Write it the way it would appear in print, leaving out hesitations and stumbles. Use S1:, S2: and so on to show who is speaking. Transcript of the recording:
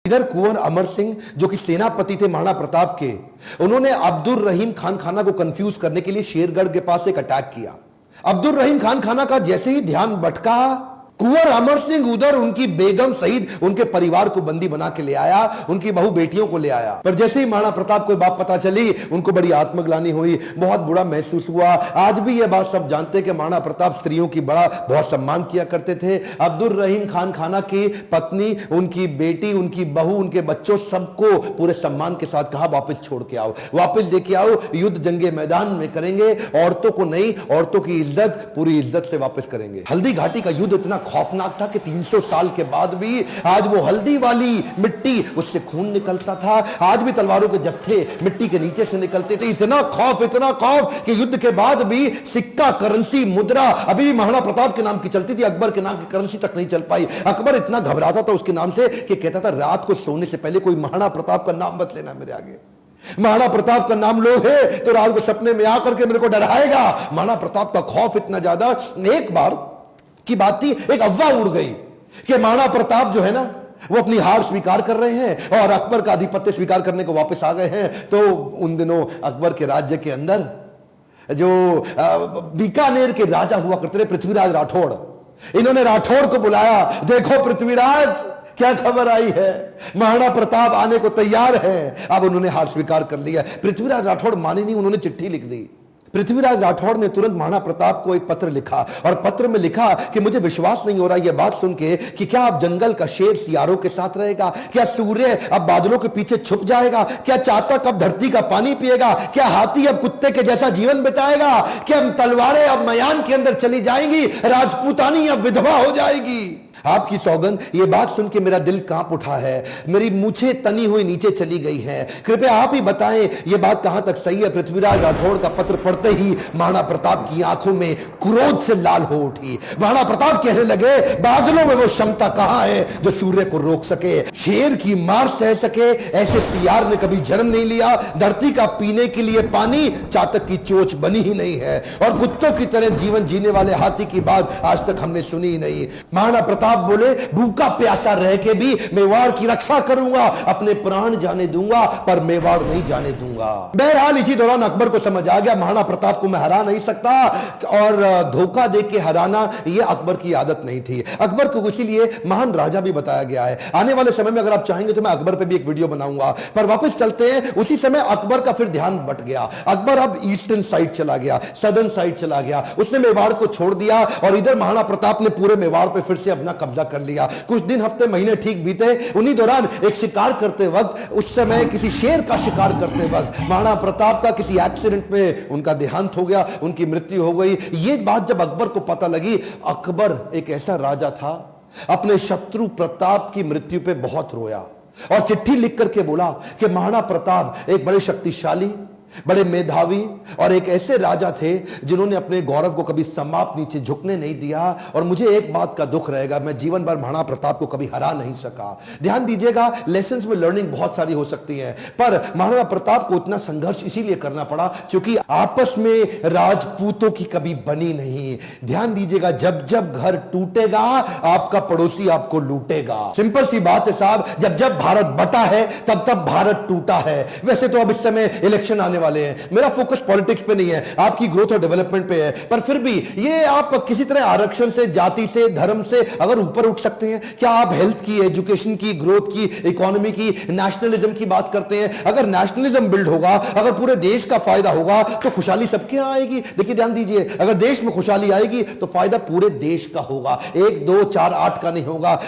S1: इधर कुंवर अमर सिंह जो कि सेनापति थे महाराणा प्रताप के, उन्होंने अब्दुल रहीम खान खाना को कंफ्यूज करने के लिए शेरगढ़ के पास एक अटैक किया। अब्दुल रहीम खान खाना का जैसे ही ध्यान भटका, कुंवर अमर सिंह उधर उनकी बेगम सहित उनके परिवार को बंदी बना के ले आया, उनकी बहू बेटियों को ले आया। पर जैसे ही महाराणा प्रताप को बात पता चली, उनको बड़ी आत्मग्लानि हुई, बहुत बुरा महसूस हुआ। आज भी यह बात सब जानते हैं कि महाराणा प्रताप स्त्रियों की बहुत सम्मान किया करते थे। अब्दुल रहीम खान खाना की पत्नी, उनकी बेटी, उनकी बहू, उनके बच्चों, सबको पूरे सम्मान के साथ कहा वापस छोड़ के आओ, वापस लेके आओ, युद्ध जंगे मैदान में करेंगे, औरतों को नहीं, औरतों की इज्जत पूरी इज्जत से वापस करेंगे। हल्दी घाटी का युद्ध इतना खौफनाक था कि 300 साल के बाद भी आज वो हल्दी वाली मिट्टी, उससे खून निकलता था। आज भी तलवारों के जत्थे मिट्टी के नीचे से निकलते थे। इतना खौफ कि युद्ध के बाद भी सिक्का, करेंसी, मुद्रा अभी भी महाराणा प्रताप के नाम की चलती थी, अकबर के नाम की करेंसी तक नहीं चल पाई। अकबर इतना घबराता था उसके नाम से कि कहता था रात को सोने से पहले कोई महाराणा प्रताप का नाम मत लेना मेरे आगे। महाराणा प्रताप का नाम लो है तो रात को सपने में आकर के मेरे को डराएगा। महाराणा प्रताप का खौफ इतना ज्यादा, एक बार की बात थी, एक अफवाह उड़ गई कि महाराणा प्रताप जो है ना, वो अपनी हार स्वीकार कर रहे हैं और अकबर का आधिपत्य स्वीकार करने को वापस आ गए हैं। तो उन दिनों अकबर के राज्य के अंदर जो बीकानेर के राजा हुआ करते थे पृथ्वीराज राठौड़, इन्होंने राठौड़ को बुलाया, देखो पृथ्वीराज क्या खबर आई है, महाराणा प्रताप आने को तैयार है। अब उन्होंने हार स्वीकार कर लिया। पृथ्वीराज राठौड़ माने नहीं, उन्होंने चिट्ठी लिख दी। पृथ्वीराज राठौड़ ने तुरंत महाराणा प्रताप को एक पत्र लिखा और पत्र में लिखा कि मुझे विश्वास नहीं हो रहा यह बात सुन के कि क्या अब जंगल का शेर सियारों के साथ रहेगा, क्या सूर्य अब बादलों के पीछे छुप जाएगा, क्या चातक अब धरती का पानी पिएगा, क्या हाथी अब कुत्ते के जैसा जीवन बिताएगा, क्या तलवारें अब मयान के अंदर चली जाएंगी, राजपूतानी अब विधवा हो जाएगी। आपकी सौगंध, ये बात सुन के मेरा दिल कांप उठा है, मेरी मूछें तनी हुई नीचे चली गई हैं। कृपया आप ही बताएं ये बात कहां तक सही है। पृथ्वीराज राठौड़ का पत्र पढ़ते ही महाराणा प्रताप की आंखों में क्रोध से लाल हो उठी। महाराणा प्रताप कहने लगे, बादलों में वो क्षमता कहां है जो सूर्य को रोक सके, शेर की मार सह सके, ऐसे सियार ने कभी जन्म नहीं लिया। धरती का पीने के लिए पानी चातक की चोंच बनी ही नहीं है और कुत्तों की तरह जीवन जीने वाले हाथी की बात आज तक हमने सुनी ही नहीं। महाराणा प्रताप बोले, भूखा प्यासा रह के भी मेवाड़ की रक्षा करूंगा, अपने प्राण जाने दूंगा पर मेवाड़ नहीं जाने दूंगा। बहरहाल इसी दौरान अकबर को समझ आ गया महाराणा प्रताप को मैं हरा नहीं सकता और धोखा दे के हराना यह अकबर की आदत नहीं थी। अकबर को इसीलिए महान राजा भी बताया गया है। आने वाले समय में अगर आप चाहेंगे तो मैं अकबर पे भी एक वीडियो बनाऊंगा। पर वापस चलते हैं, उसी समय अकबर का फिर ध्यान बट गया। अकबर अब ईस्टर्न साइड चला गया, सदर्न साइड चला गया, उसने मेवाड़ को छोड़ दिया और इधर महाराणा प्रताप ने पूरे मेवाड़ पे फिर से अपना कब्जा कर लिया। कुछ दिन, हफ्ते, महीने ठीक बीते। उन्हीं दौरान एक शिकार करते वक्त, उस समय किसी शेर का शिकार करते वक्त महाराणा प्रताप का किसी एक्सीडेंट में उनका देहांत हो गया, उनकी मृत्यु हो गई। ये बात जब अकबर को पता लगी, अकबर एक ऐसा राजा था, अपने शत्रु प्रताप की मृत्यु पे बहुत रोया और चिट्ठी लिख करके बोला कि महाराणा प्रताप एक बड़े शक्तिशाली, बड़े मेधावी और एक ऐसे राजा थे जिन्होंने अपने गौरव को कभी समाप्त नीचे झुकने नहीं दिया और मुझे एक बात का दुख रहेगा, मैं जीवन भर महाराणा प्रताप को कभी हरा नहीं सका। ध्यान दीजिएगा, लेसन्स में लर्निंग बहुत सारी हो सकती है, पर महाराणा प्रताप को इतना संघर्ष इसीलिए करना पड़ा क्योंकि आपस में राजपूतों की कभी बनी नहीं। ध्यान दीजिएगा, जब जब घर टूटेगा आपका पड़ोसी आपको लूटेगा। सिंपल सी बात है साहब, जब जब भारत बटा है तब तब भारत टूटा है। वैसे तो अब इस समय इलेक्शन आने वाले हैं, मेरा फोकस पॉलिटिक्स पे नहीं है, आपकी ग्रोथ और डेवलपमेंट पे है, पर फिर भी ये आप किसी तरह आरक्षण से, जाति से, धर्म से अगर ऊपर उठ सकते हैं, क्या आप हेल्थ की, एजुकेशन की, ग्रोथ की, इकोनॉमी की, नेशनलिज्म की बात करते हैं? अगर नेशनलिज्म बिल्ड होगा, अगर पूरे देश का फायदा होगा तो खुशहाली सबके यहां आएगी। देखिए ध्यान दीजिए, अगर देश में खुशहाली आएगी तो फायदा पूरे देश का होगा, 1, 2, 4, 8 का नहीं होगा।